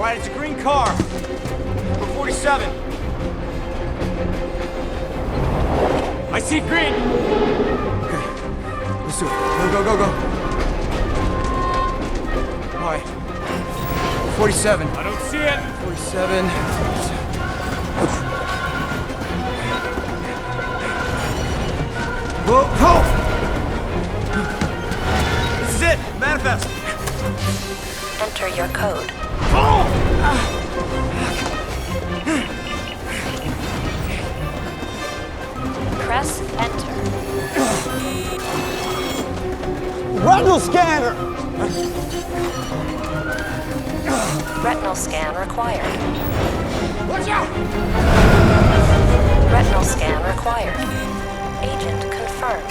Alright, it's a green car. Number 47. I see green! Okay, let's do it. Go. Alright. 47. I don't see it. 47. Whoa! This is it! Manifest! Enter your code. Press enter. Retinal scanner! Retinal scan required. Watch out! Retinal scan required. Agent confirmed.